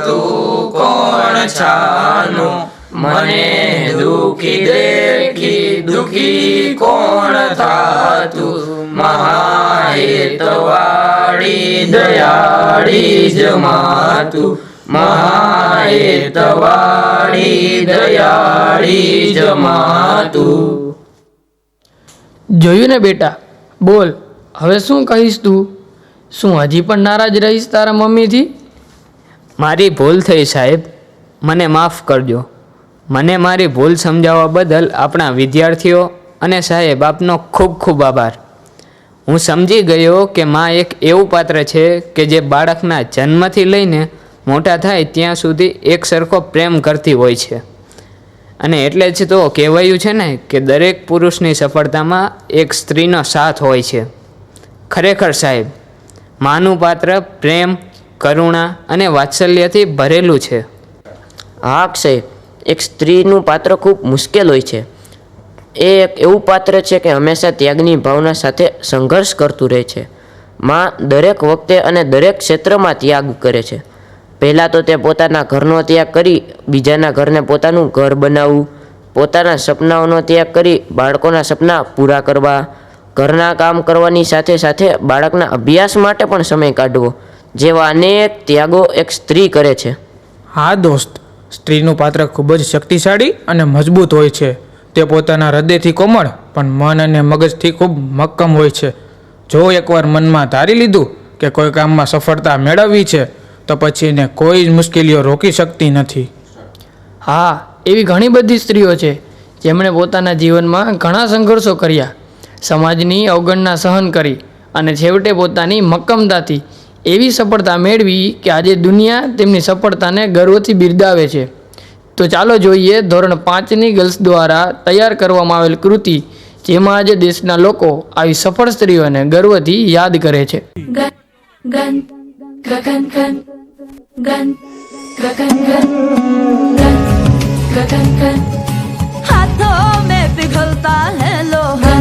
તું કોણ છાનો, મને દુખી દેખી દુખી કોણ થાતું, મહાહેતવાળી દયાળી જમાતું, મહાહેતવાળી દયાળી જમાતું. જોયું ને બેટા, બોલ હવે શું કહીશ તું? શું હજી પણ નારાજ રહીશ તારા મમ્મીથી? મારી ભૂલ થઈ સાહેબ, મને માફ કરજો. મને મારી ભૂલ સમજાવવા બદલ આપણા વિદ્યાર્થીઓ અને સાહેબ આપનો ખૂબ ખૂબ આભાર. હું સમજી ગયો કે માં એક એવું પાત્ર છે કે જે બાળકના જન્મથી લઈને મોટા થાય ત્યાં સુધી એક સરખો પ્રેમ કરતી હોય છે. અને એટલે જ તો કહેવાયું છે ને કે દરેક પુરુષની સફળતામાં એક સ્ત્રીનો સાથ હોય છે. ખરેખર સાહેબ, માનું પાત્ર પ્રેમ, કરુણા અને વાત્સલ્યથી ભરેલું છે. હા અક્ષય, એક સ્ત્રીનું પાત્ર ખૂબ મુશ્કેલ હોય છે. એ એક એવું પાત્ર છે કે હંમેશા ત્યાગની ભાવના સાથે સંઘર્ષ કરતું રહે છે. માં દરેક વખતે અને દરેક ક્ષેત્રમાં ત્યાગ કરે છે. પહેલાં તો તે પોતાના ઘરનો ત્યાગ કરી બીજાના ઘરને પોતાનું ઘર બનાવવું, પોતાના સપનાઓનો ત્યાગ કરી બાળકોના સપના પૂરા કરવા, ઘરના કામ કરવાની સાથે સાથે બાળકના અભ્યાસ માટે પણ સમય કાઢવો, જેવા અનેક ત્યાગો એક સ્ત્રી કરે છે. હા દોસ્ત, સ્ત્રીનું પાત્ર ખૂબ જ શક્તિશાળી અને મજબૂત હોય છે. તે પોતાના હૃદયથી કોમળ પણ મન અને મગજથી ખૂબ મક્કમ હોય છે. જો એકવાર મનમાં ધારી લીધું કે કોઈ કામમાં સફળતા મેળવવી છે તો પછી એને કોઈ જ મુશ્કેલીઓ રોકી શકતી નથી. હા, એવી ઘણી બધી સ્ત્રીઓ છે જેમણે પોતાના જીવનમાં ઘણા સંઘર્ષો કર્યા, સમાજની અવગણના સહન કરી અને છેવટે પોતાની મક્કમતાથી એવી સફળતા મેળવી કે આજે દુનિયા તેમની સફળતાને ગર્વથી બિરદાવે છે. તો ચાલો જોઈએ ધોરણ 5ની ગર્લ્સ દ્વારા તૈયાર કરવામાં આવેલ કૃતિ, જેમાં આજે દેશના લોકો આવી સફળ સ્ત્રીઓને ગર્વથી યાદ કરે છે. हाथों में पिघलता है लोहा,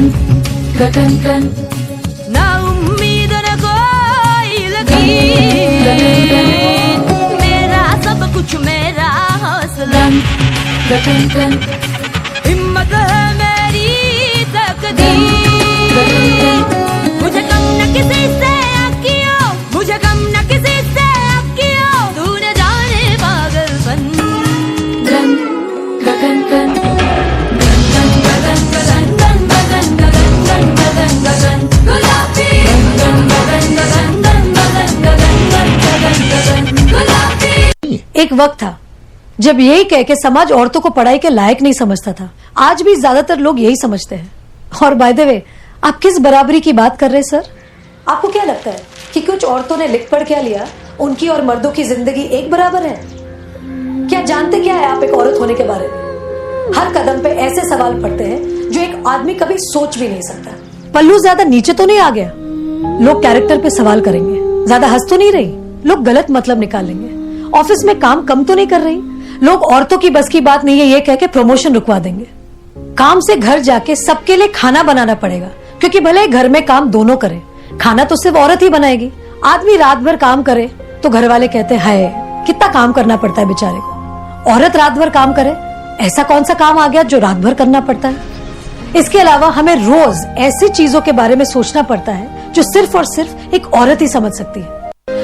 ना उम्मीद न कोई लगी, मेरा सब कुछ मेरा हौसला, हिम्मत है मेरी तकदीर, मुझे कम न किसी से आकियों, मुझे कम न किसी से आकियों, तूने जाने पागलपन. एक वक्त था जब यही कह के समाज औरतों को पढ़ाई के लायक नहीं समझता था. आज भी ज्यादातर लोग यही समझते हैं. और बाय द वे, आप किस बराबरी की बात कर रहे हैं सर? आपको क्या लगता है कि कुछ औरतों ने लिख पढ़ क्या लिया, उनकी और मर्दों की जिंदगी एक बराबर है? क्या जानते क्या है आप एक औरत होने के बारे में? हर कदम पे ऐसे सवाल पड़ते हैं जो एक आदमी कभी सोच भी नहीं सकता. पल्लू ज्यादा नीचे तो नहीं आ गया? लोग कैरेक्टर पे सवाल करेंगे. ज्यादा हंस तो नहीं रही? लोग गलत मतलब निकालेंगे. ऑफिस में काम कम तो नहीं कर रही? लोग औरतों की बस की बात नहीं है ये कह के प्रमोशन रुकवा देंगे. काम से घर जाके सबके लिए खाना बनाना पड़ेगा, क्योंकि भले घर में काम दोनों करें, खाना तो सिर्फ औरत ही बनाएगी. आदमी रात भर काम करे तो घर वाले कहते हैं हाय कितना काम करना पड़ता है बेचारे को. औरत रात भर काम करे, ऐसा कौन सा काम आ गया जो रात भर करना पड़ता है? इसके अलावा हमें रोज ऐसी चीजों के बारे में सोचना पड़ता है जो सिर्फ और सिर्फ एक औरत ही समझ सकती है.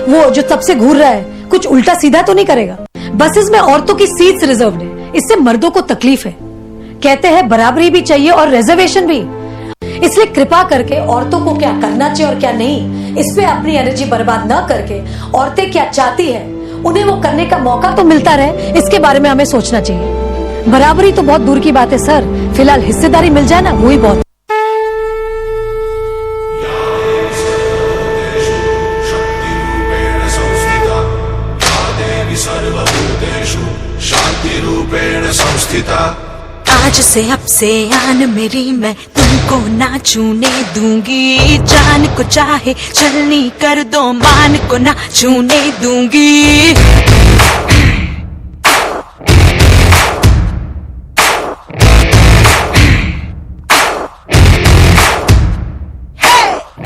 वो जो सबसे घूर रहा है कुछ उल्टा सीधा तो नहीं करेगा? बसेस में औरतों की सीट्स रिजर्व्ड है, इससे मर्दों को तकलीफ है. कहते हैं बराबरी भी चाहिए और रिजर्वेशन भी. इसलिए कृपा करके औरतों को क्या करना चाहिए और क्या नहीं, इस पे अपनी एनर्जी बर्बाद न करके औरतें क्या चाहती है उन्हें वो करने का मौका तो मिलता रहे, इसके बारे में हमें सोचना चाहिए. बराबरी तो बहुत दूर की बात है सर, फिलहाल हिस्सेदारी मिल जाए ना वही बहुत. आज से अब से आन मेरी मैं तुमको ना छूने दूंगी, जान को चाहे चलनी कर दो मान को ना छूने दूंगी.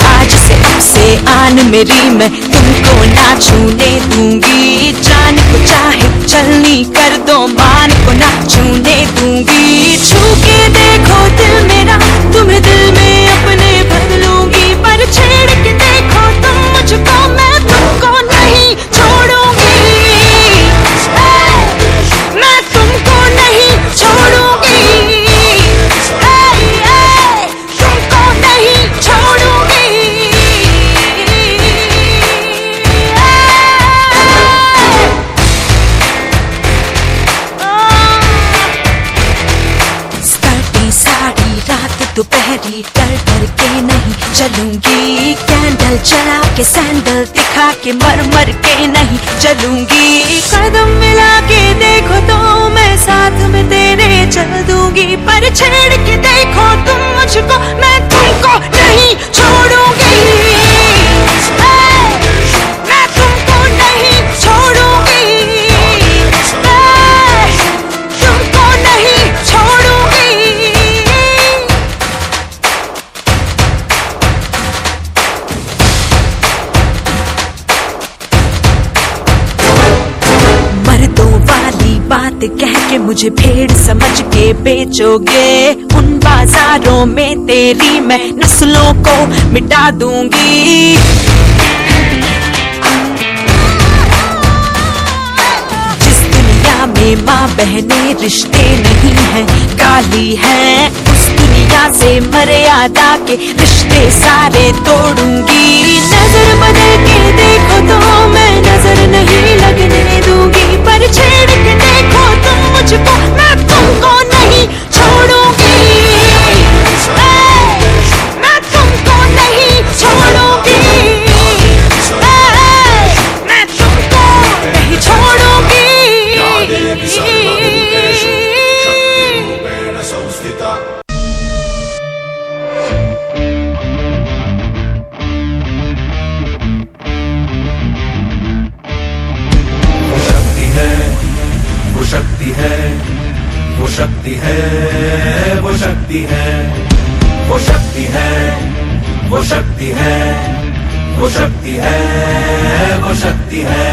आज से अब से आन मेरी मैं तुमको तुमको ना छूने दूंगी, जान को चाहे चलनी कर दो, मान को ना छूने दूंगी। छू के देखो दिल मेरा, तुम्हें दिल में अपने भर लूंगी, पर छेड़ के देखो तुम मुझको, मैं तुमको नहीं छोड़ूंगी, मैं तुमको नहीं छोड़ूंगी, तुमको नहीं छोड़ूंगी। स्कर्टी साड़ी रात दोपहरी डर डर के नहीं चलूंगी, कैंडल चला के सैंडल दिखा के मर मर के नहीं चलूंगी। कदम मिला के देखो तो मैं साथ में तेरे चल दूंगी, पर छेड़ के देखो तुम मुझको, मैं तुमको नहीं छोड़ूंगी, मैं तुमको नहीं छोड़ूंगी, तुमको नहीं छोड़ूंगी। मर्दों वाली बात कह के मुझे भेड़ समझ के बेचोगे, उन बाजारों में तेरी मैं नस्लों को मिटा दूंगी। जिस दुनिया में माँ बहने रिश्ते नहीं हैं, गाली है, उस दुनिया से मर्यादा के रिश्ते सारे तोड़ूंगी। नजर बदल के देखो तो मैं नजर नहीं लगने दूंगी, पर छेड़ के देखो तुम मुझको, मैं तुमको नहीं छोड़ूंगी, मैं तुमको नहीं छोड़ूंगी, मैं तुमको नहीं छोड़ूंगी। वो शक्ति है, वो शक्ति है, वो शक्ति है, वो शक्ति है, वो शक्ति है, वो शक्ति है, वो शक्ति है।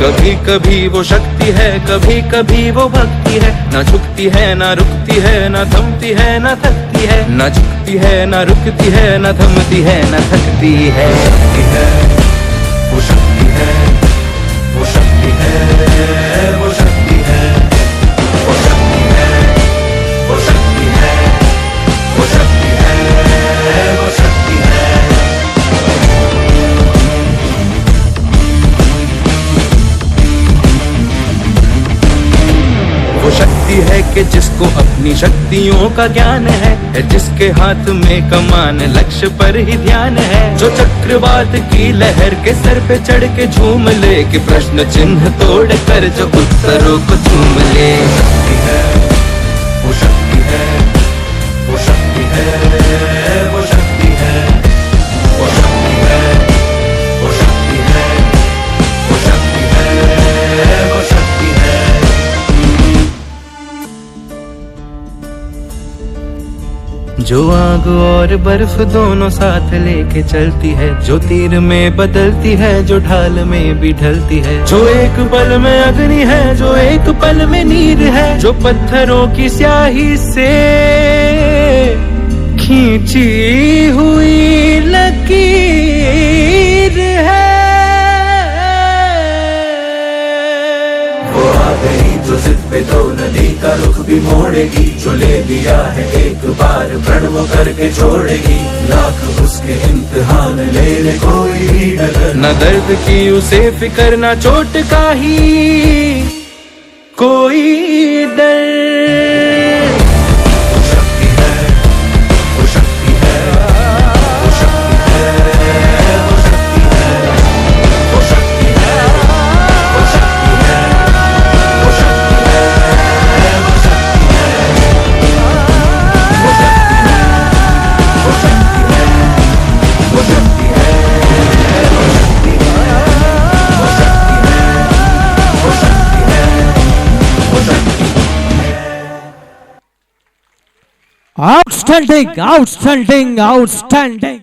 कभी कभी वो शक्ति है, कभी कभी वो भक्ति है, ना झुकती है ना रुकती है, ना थमती है ना थकती है, ना झुकती है ना रुकती है, ना थमती है ना थकती है। वो शक्ति है, वो शक्ति है, वो शक्ति है, वो शक्ति है, वो शक्ति है, वो शक्ति है, वो शक्ति है। वो शक्ति है कि जिसको अपनी शक्तियों का ज्ञान है, जिसके हाथ में कमान लक्ष्य पर ही ध्यान है, जो चक्रवात की लहर के सर पे चढ़ के झूम ले, कि प्रश्न चिन्ह तोड़ कर जो उत्तरों को झूम ले। वो शक्ति है, वो शक्ति है, वो शक्ति है, वो शक्ति है, वो शक्ति है, वो शक्ति है, वो शक्ति है। जो आग और बर्फ दोनों साथ लेके चलती है, जो तीर में बदलती है, जो ढाल में भी ढलती है, जो एक पल में अग्नि है, जो एक पल में नीर है, जो पत्थरों की स्याही से खींची हुई लकीर है। वो आ गई जो जिद पे तो नदी का रुख भी मोड़ेगी, जो ले लिया है एक बार प्रण वो करके छोड़ेगी, लाख उसके इम्तिहान ले ले कोई भी डगर, न दर्द की उसे फिकर, न चोट का ही कोई डर। वो शक्ति है, वो शक्ति है, वो शक्ति है, वो शक्ति है, वो शक्ति है, वो शक्ति है, वो शक्ति है, वो शक्ति है, वो शक्ति है, वो शक्ति है, वो शक्ति है, वो शक्ति है, वो शक्ति है, वो शक्ति है, वो शक्ति है। Outstanding, outstanding, outstanding.